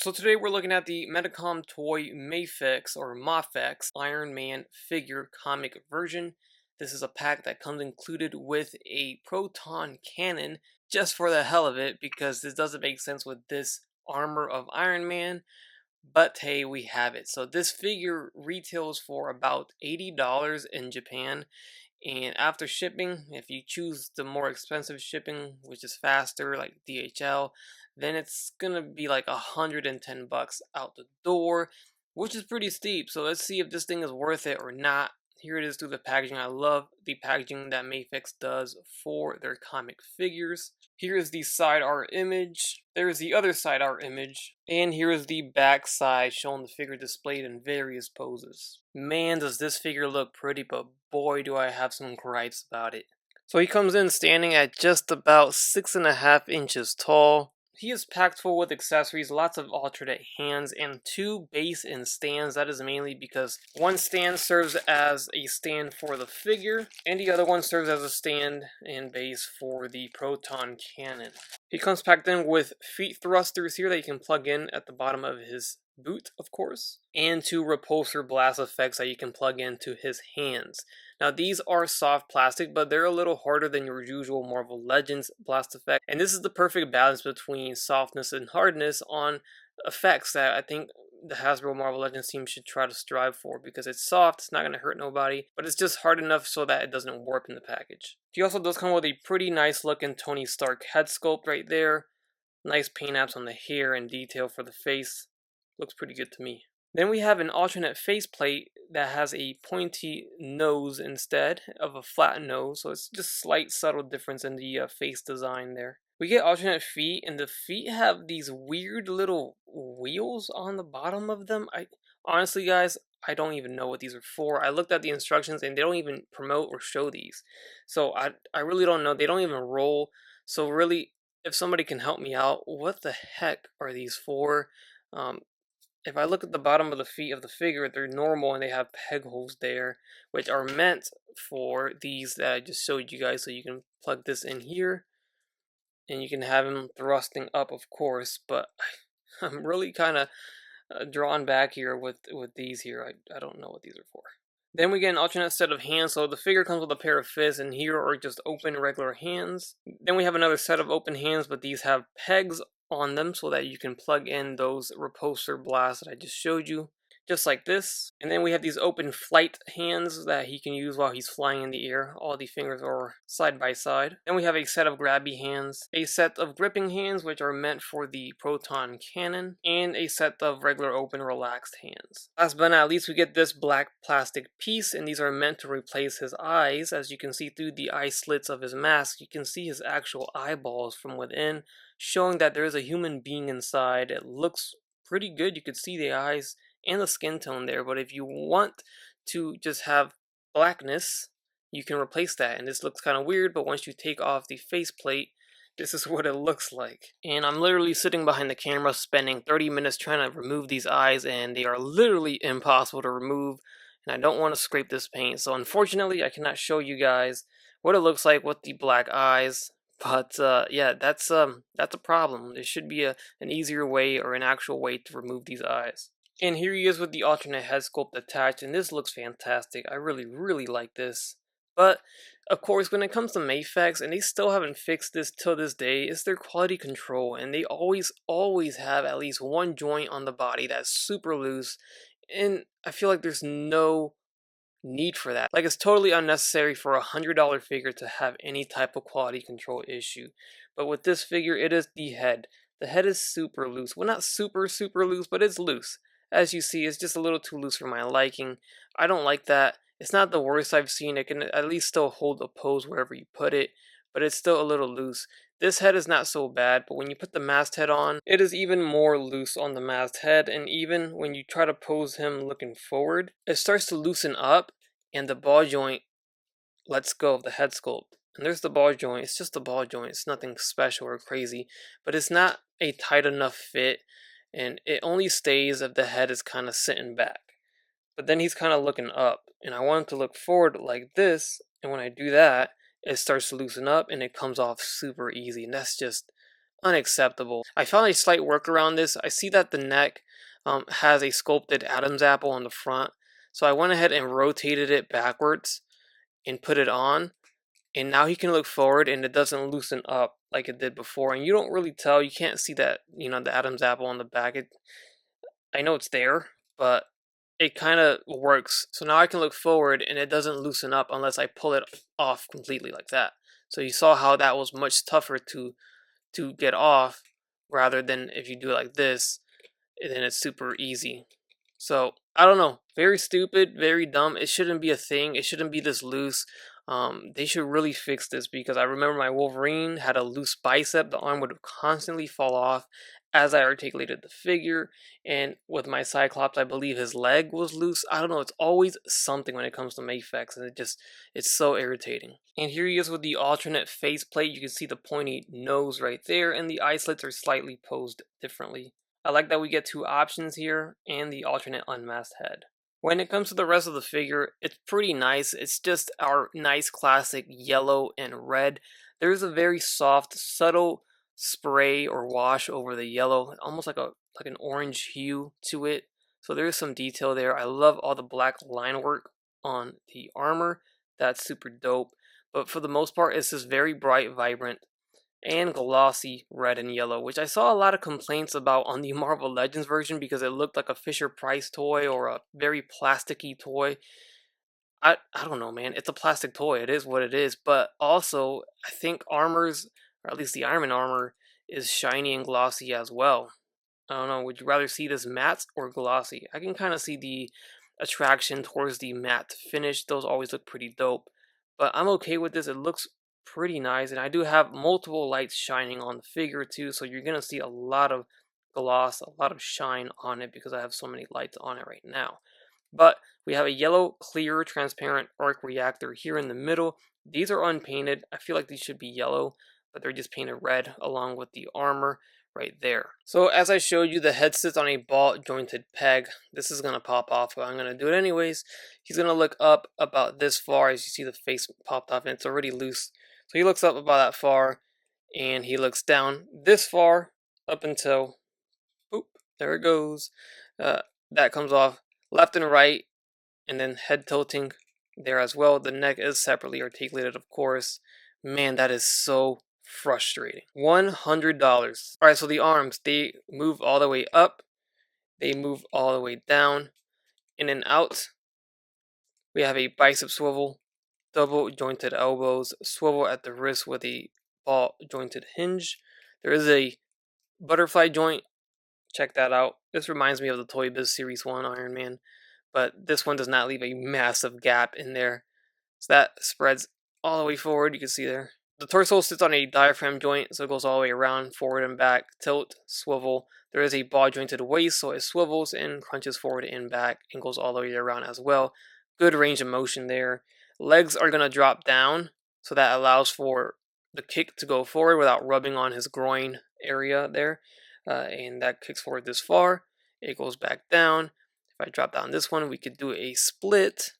So today we're looking at the Medicom toy Mafex or Mafex Iron Man figure comic version. This is a pack that comes included with a Proton Cannon just for the hell of it, because this doesn't make sense with this armor of Iron Man. But hey, we have it. So this figure retails for about $80 in Japan. And after shipping, if you choose the more expensive shipping, which is faster, like DHL, then it's gonna be like $110 out the door, which is pretty steep. So let's see if this thing is worth it or not. Here it is through the packaging. I love the packaging that Mafex does for their comic figures. Here is the side art image. There's the other side art image. And here is the back side showing the figure displayed in various poses. Man, does this figure look pretty, but boy do I have some gripes about it. So he comes in standing at just about 6.5 inches tall. He is packed full with accessories, lots of alternate hands, and 2 base and stands. That is mainly because one stand serves as a stand for the figure, and the other one serves as a stand and base for the Proton Cannon. He comes packed in with feet thrusters here that you can plug in at the bottom of his boot, of course, and 2 repulsor blast effects that you can plug into his hands. Now these are soft plastic, but they're a little harder than your usual Marvel Legends blast effect, and this is the perfect balance between softness and hardness on effects that I think the Hasbro Marvel Legends team should try to strive for, because it's soft, it's not going to hurt nobody, but it's just hard enough so that it doesn't warp in the package. He also does come with a pretty nice looking Tony Stark head sculpt right there. Nice paint apps on the hair and detail for the face. Looks pretty good to me. Then we have an alternate faceplate that has a pointy nose instead of a flat nose, so it's just slight subtle difference in the face design there. We get alternate feet, and the feet have these weird little wheels on the bottom of them. Honestly, guys, I don't even know what these are for. I looked at the instructions and they don't even promote or show these. So I really don't know. They don't even roll. So really, if somebody can help me out, what the heck are these for? If I look at the bottom of the feet of the figure, they're normal and they have peg holes there, which are meant for these that I just showed you guys. So you can plug this in here, and you can have him thrusting up, of course. But I'm really kind of drawn back here with these here. I don't know what these are for. Then we get an alternate set of hands, so the figure comes with a pair of fists, and here are just open regular hands. Then we have another set of open hands, but these have pegs on them so that you can plug in those repulsor blasts that I just showed you, just like this. And then we have these open flight hands that he can use while he's flying in the air. All the fingers are side by side. Then we have a set of grabby hands, a set of gripping hands which are meant for the Proton Cannon, and a set of regular open relaxed hands. Last but not least, we get this black plastic piece, and these are meant to replace his eyes. As you can see through the eye slits of his mask, you can see his actual eyeballs from within, showing that there is a human being inside. It looks pretty good. You could see the eyes and the skin tone there, but if you want to just have blackness, you can replace that, and this looks kind of weird, but once you take off the faceplate, this is what it looks like. And I'm literally sitting behind the camera spending 30 minutes trying to remove these eyes, and they are literally impossible to remove, and I don't want to scrape this paint, so unfortunately I cannot show you guys what it looks like with the black eyes. But yeah, that's a problem. There should be an easier way or an actual way to remove these eyes. And here he is with the alternate head sculpt attached, and this looks fantastic. I really like this. But, of course, when it comes to Mafex, and they still haven't fixed this till this day, it's their quality control, and they always have at least one joint on the body that's super loose, and I feel like there's no need for that. Like, it's totally unnecessary for a $100 figure to have any type of quality control issue. But with this figure, it is the head. The head is super loose. Well, not super loose, but it's loose. As you see, it's just a little too loose for my liking. I don't like that. It's not the worst I've seen. It can at least still hold a pose wherever you put it, but it's still a little loose. This head is not so bad, but when you put the masthead on, it is even more loose on the masthead, and even when you try to pose him looking forward, it starts to loosen up, and the ball joint lets go of the head sculpt. And there's the ball joint. It's just a ball joint. It's nothing special or crazy, but it's not a tight enough fit, and it only stays if the head is kind of sitting back. But then he's kind of looking up, and I want him to look forward like this, and when I do that, it starts to loosen up, and it comes off super easy, and that's just unacceptable. I found a slight workaround this. I see that the neck has a sculpted Adam's apple on the front, so I went ahead and rotated it backwards and put it on, and now he can look forward and it doesn't loosen up like it did before. And you don't really tell, you can't see that, the Adam's apple on the back. I know it's there, but it kind of works. So now I can look forward and it doesn't loosen up unless I pull it off completely like that. So you saw how that was much tougher to get off, rather than if you do it like this, then it's super easy. So I don't know, very stupid, very dumb. It shouldn't be a thing. It shouldn't be this loose. They should really fix this, because I remember my Wolverine had a loose bicep. The arm would constantly fall off as I articulated the figure, and with my Cyclops, I believe his leg was loose. I don't know. It's always something when it comes to Mafex, and it's so irritating. And here he is with the alternate faceplate. You can see the pointy nose right there, and the eye slits are slightly posed differently. I like that we get two options here and the alternate unmasked head. When it comes to the rest of the figure, it's pretty nice. It's just our nice classic yellow and red. There's a very soft, subtle spray or wash over the yellow, almost like an orange hue to it. So there's some detail there. I love all the black line work on the armor. That's super dope. But for the most part, it's just very bright, vibrant, and glossy red and yellow, which I saw a lot of complaints about on the Marvel Legends version because it looked like a Fisher-Price toy or a very plasticky toy. I don't know, man. It's a plastic toy. It is what it is. But also, I think armors, or at least the Iron Man armor, is shiny and glossy as well. I don't know. Would you rather see this matte or glossy? I can kind of see the attraction towards the matte finish. Those always look pretty dope. But I'm okay with this. It looks pretty nice, and I do have multiple lights shining on the figure too, so you're gonna see a lot of gloss, a lot of shine on it, because I have so many lights on it right now. But we have a yellow, clear, transparent arc reactor here in the middle. These are unpainted. I feel like these should be yellow, but they're just painted red along with the armor right there. So as I showed you, the head sits on a ball jointed peg. This is going to pop off, but I'm going to do it anyways. He's going to look up about this far. As you see, the face popped off and it's already loose. So he looks up about that far, and he looks down this far up until, boop, there it goes. That comes off left and right, and then head tilting there as well. The neck is separately articulated, of course. Man, that is so frustrating. $100. Alright, so the arms, they move all the way up, they move all the way down, in and out. We have a bicep swivel, double jointed elbows, swivel at the wrist with a ball jointed hinge. There is a butterfly joint. Check that out. This reminds me of the Toy Biz Series 1 Iron Man, but this one does not leave a massive gap in there. So that spreads all the way forward, you can see there. The torso sits on a diaphragm joint, so it goes all the way around, forward and back, tilt, swivel. There is a ball jointed waist, so it swivels and crunches forward and back and goes all the way around as well. Good range of motion there. Legs are going to drop down, so that allows for the kick to go forward without rubbing on his groin area there. And that kicks forward this far. It goes back down. If I drop down this one, we could do a split.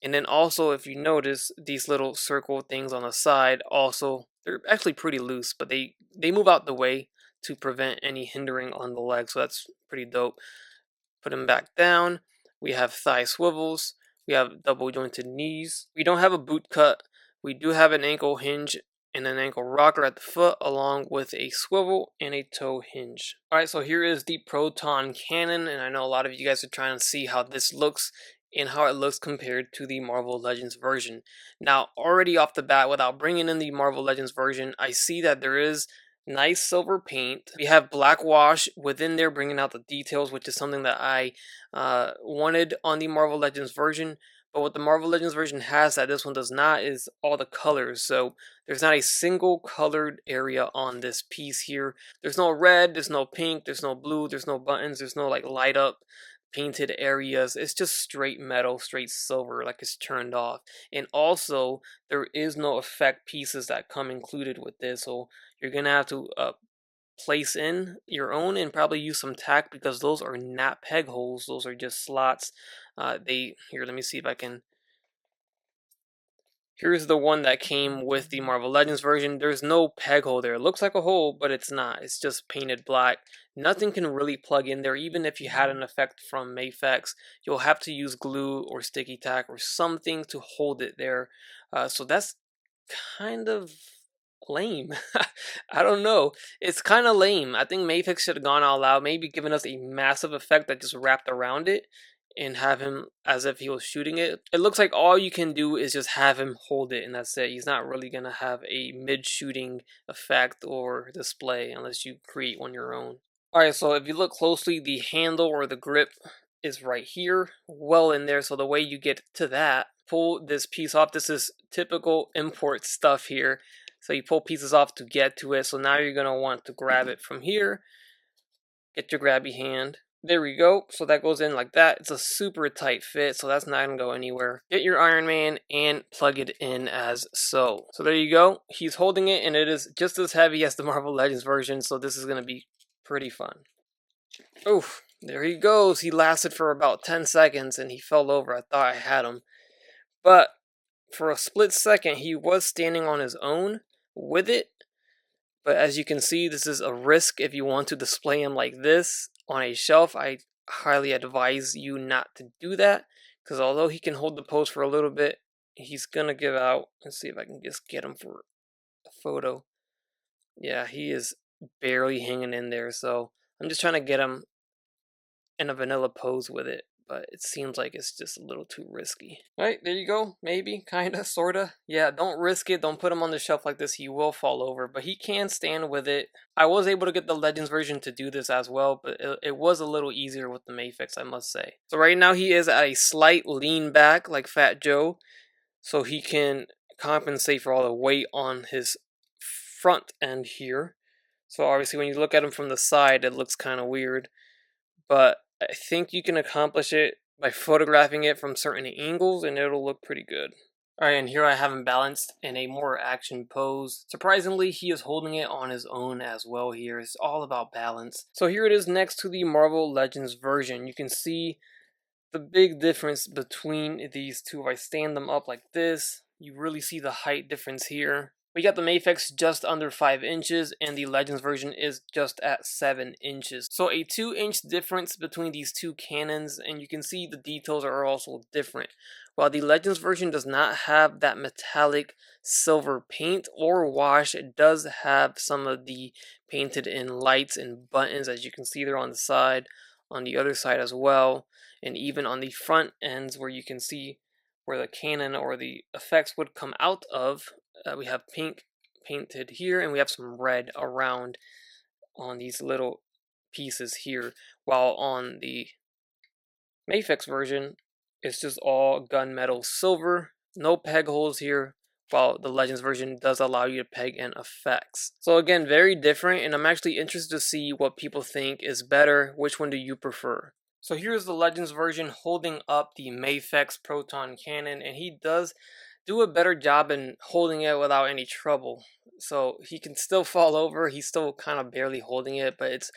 And then also, if you notice, these little circle things on the side also, they're actually pretty loose, but they move out the way to prevent any hindering on the leg, so that's pretty dope. Put them back down. We have thigh swivels. We have double jointed knees. We don't have a boot cut. We do have an ankle hinge and an ankle rocker at the foot, along with a swivel and a toe hinge. Alright, so here is the Proton Cannon, and I know a lot of you guys are trying to see how this looks and how it looks compared to the Marvel Legends version. Now, already off the bat, without bringing in the Marvel Legends version, I see that there is nice silver paint. We have black wash within there, bringing out the details, which is something that I wanted on the Marvel Legends version. But what the Marvel Legends version has that this one does not is all the colors. So there's not a single colored area on this piece here. There's no red, there's no pink, there's no blue, there's no buttons, there's no like light up painted areas. It's just straight metal, straight silver, like it's turned off. And also, there is no effect pieces that come included with this. So you're gonna have to place in your own and probably use some tack, because those are not peg holes. Those are just slots. Here, let me see if I can Here's the one that came with the Marvel Legends version. There's no peg hole there. It looks like a hole, but it's not. It's just painted black. Nothing can really plug in there. Even if you had an effect from Mafex, you'll have to use glue or sticky tack or something to hold it there. So that's kind of lame. I don't know. It's kind of lame. I think Mafex should have gone all out, maybe given us a massive effect that just wrapped around it and have him as if he was shooting it. It looks like all you can do is just have him hold it and that's it. He's not really going to have a mid-shooting effect or display unless you create one your own. Alright, so if you look closely, the handle or the grip is right here, well in there. So the way you get to that, pull this piece off. This is typical import stuff here. So you pull pieces off to get to it. So now you're going to want to grab it from here. Get your grabby hand. There we go. So that goes in like that. It's a super tight fit, so that's not going to go anywhere. Get your Iron Man and plug it in as so. So there you go. He's holding it, and it is just as heavy as the Marvel Legends version, so this is going to be pretty fun. Oof, there he goes. He lasted for about 10 seconds, and he fell over. I thought I had him. But for a split second, he was standing on his own with it. But as you can see, this is a risk if you want to display him like this on a shelf. I highly advise you not to do that, because although he can hold the pose for a little bit, he's going to give out. Let's see if I can just get him for a photo. Yeah, he is barely hanging in there, so I'm just trying to get him in a vanilla pose with it, but it seems like it's just a little too risky. Alright, there you go. Maybe, kinda, sorta. Yeah, don't risk it. Don't put him on the shelf like this. He will fall over, but he can stand with it. I was able to get the Legends version to do this as well, but it was a little easier with the Mafex, I must say. So right now he is at a slight lean back, like Fat Joe, so he can compensate for all the weight on his front end here. So obviously when you look at him from the side, it looks kind of weird, but I think you can accomplish it by photographing it from certain angles and it'll look pretty good. Alright, and here I have him balanced in a more action pose. Surprisingly, he is holding it on his own as well here. It's all about balance. So here it is next to the Marvel Legends version. You can see the big difference between these two. If I stand them up like this, you really see the height difference here. We got the Mafex just under 5 inches, and the Legends version is just at 7 inches. So a 2-inch difference between these two cannons, and you can see the details are also different. While the Legends version does not have that metallic silver paint or wash, it does have some of the painted in lights and buttons, as you can see there on the side, on the other side as well, and even on the front ends where you can see where the cannon or the effects would come out of. We have pink painted here, and we have some red around on these little pieces here, while on the Mafex version, it's just all gunmetal silver, no peg holes here, while the Legends version does allow you to peg in effects. So again, very different, and I'm actually interested to see what people think is better. Which one do you prefer? So here's the Legends version holding up the Mafex Proton Cannon, and he does do a better job in holding it without any trouble. So he can still fall over, he's still kind of barely holding it, but it's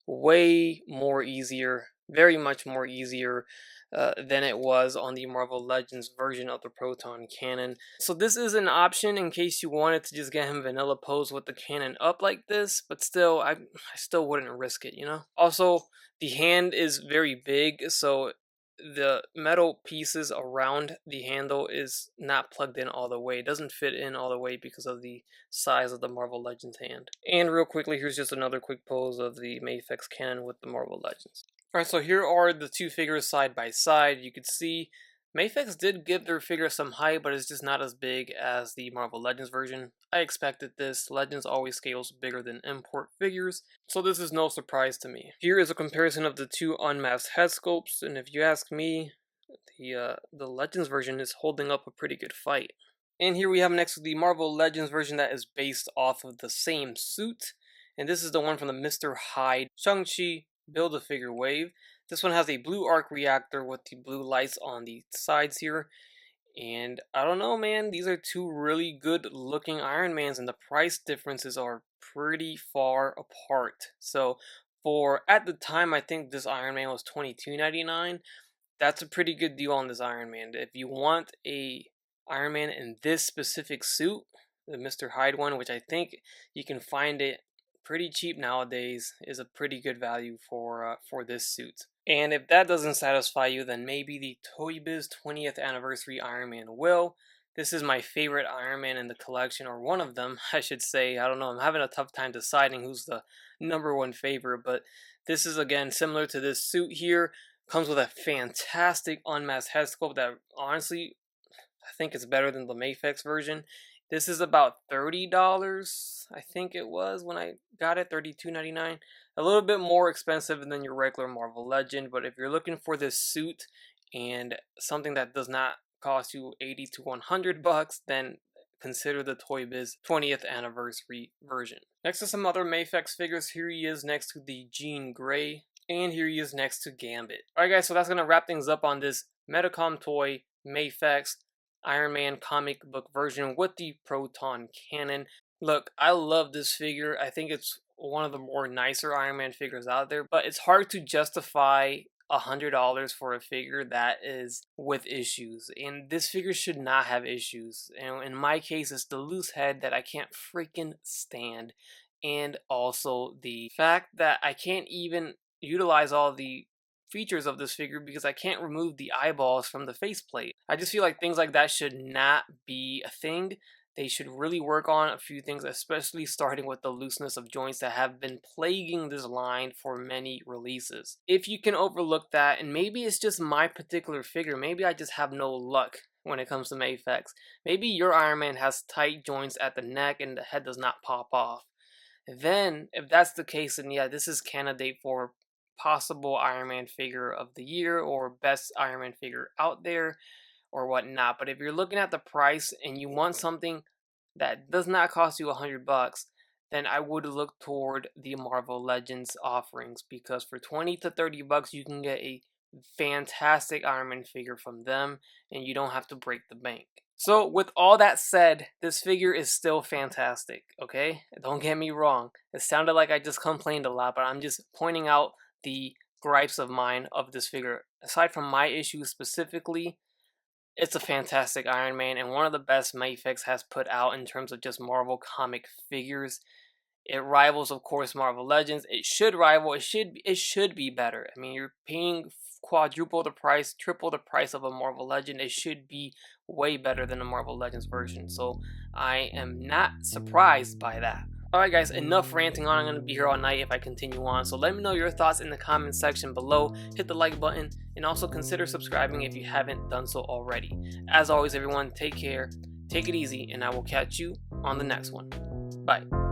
way more easier, very much more easier than it was on the Marvel Legends version of the Proton Cannon. So this is an option in case you wanted to just get him vanilla pose with the cannon up like this, but still, I still wouldn't risk it, you know? Also, the hand is very big, so the metal pieces around the handle is not plugged in all the way. It doesn't fit in all the way because of the size of the Marvel Legends hand. And real quickly, here's just another quick pose of the Mafex cannon with the Marvel Legends. Alright, so here are the two figures side by side. You can see Mafex did give their figure some height, but it's just not as big as the Marvel Legends version. I expected this. Legends always scales bigger than import figures, so this is no surprise to me. Here is a comparison of the two unmasked head sculpts, and if you ask me, the Legends version is holding up a pretty good fight. And here we have next to the Marvel Legends version that is based off of the same suit, and this is the one from the Mr. Hyde Shang-Chi Build-A-Figure wave. This one has a blue arc reactor with the blue lights on the sides here. And I don't know, man, these are two really good looking Iron Mans, and the price differences are pretty far apart. So for, at the time, I think this Iron Man was $22.99. That's a pretty good deal on this Iron Man. If you want a Iron Man in this specific suit, the Mr. Hyde one, which I think you can find it pretty cheap nowadays, is a pretty good value for this suit. And if that doesn't satisfy you, then maybe the Toy Biz 20th Anniversary Iron Man will. This is my favorite Iron Man in the collection, or one of them, I should say. I don't know, I'm having a tough time deciding who's the #1 favorite, but this is, again, similar to this suit here. Comes with a fantastic unmasked head sculpt that, honestly, I think it's better than the Mafex version. This is about $30, I think it was when I got it, $32.99. A little bit more expensive than your regular Marvel Legend, but if you're looking for this suit and something that does not cost you $80 to $100, then consider the Toy Biz 20th Anniversary version. Next to some other Mafex figures, here he is next to the Jean Grey, and here he is next to Gambit. Alright guys, so that's going to wrap things up on this Medicom toy Mafex Iron Man comic book version with the Proton Cannon. Look, I love this figure. I think it's one of the more nicer Iron Man figures out there, but it's hard to justify $100 for a figure that is with issues, and this figure should not have issues. And in my case, it's the loose head that I can't freaking stand, and also the fact that I can't even utilize all the features of this figure because I can't remove the eyeballs from the faceplate. I just feel like things like that should not be a thing. They should really work on a few things, especially starting with the looseness of joints that have been plaguing this line for many releases. If you can overlook that, and maybe it's just my particular figure, maybe I just have no luck when it comes to Mafex. Maybe your Iron Man has tight joints at the neck and the head does not pop off. Then, if that's the case, then yeah, this is candidate for possible Iron Man figure of the year or best Iron Man figure out there or whatnot. But if you're looking at the price and you want something that does not cost you $100, then I would look toward the Marvel Legends offerings, because for $20 to $30 you can get a fantastic Iron Man figure from them and you don't have to break the bank. So with all that said, this figure is still fantastic, okay? Don't get me wrong. It sounded like I just complained a lot, but I'm just pointing out the gripes of mine of this figure. Aside from my issues specifically, it's a fantastic Iron Man and one of the best Mafex has put out in terms of just Marvel comic figures. It rivals, of course, Marvel Legends. It should rival. It should be better. I mean, you're paying quadruple the price, triple the price of a Marvel Legend. It should be way better than a Marvel Legends version. So I am not surprised by that. Alright guys, enough ranting on. I'm going to be here all night if I continue on. So let me know your thoughts in the comment section below. Hit the like button and also consider subscribing if you haven't done so already. As always everyone, take care, take it easy, and I will catch you on the next one. Bye.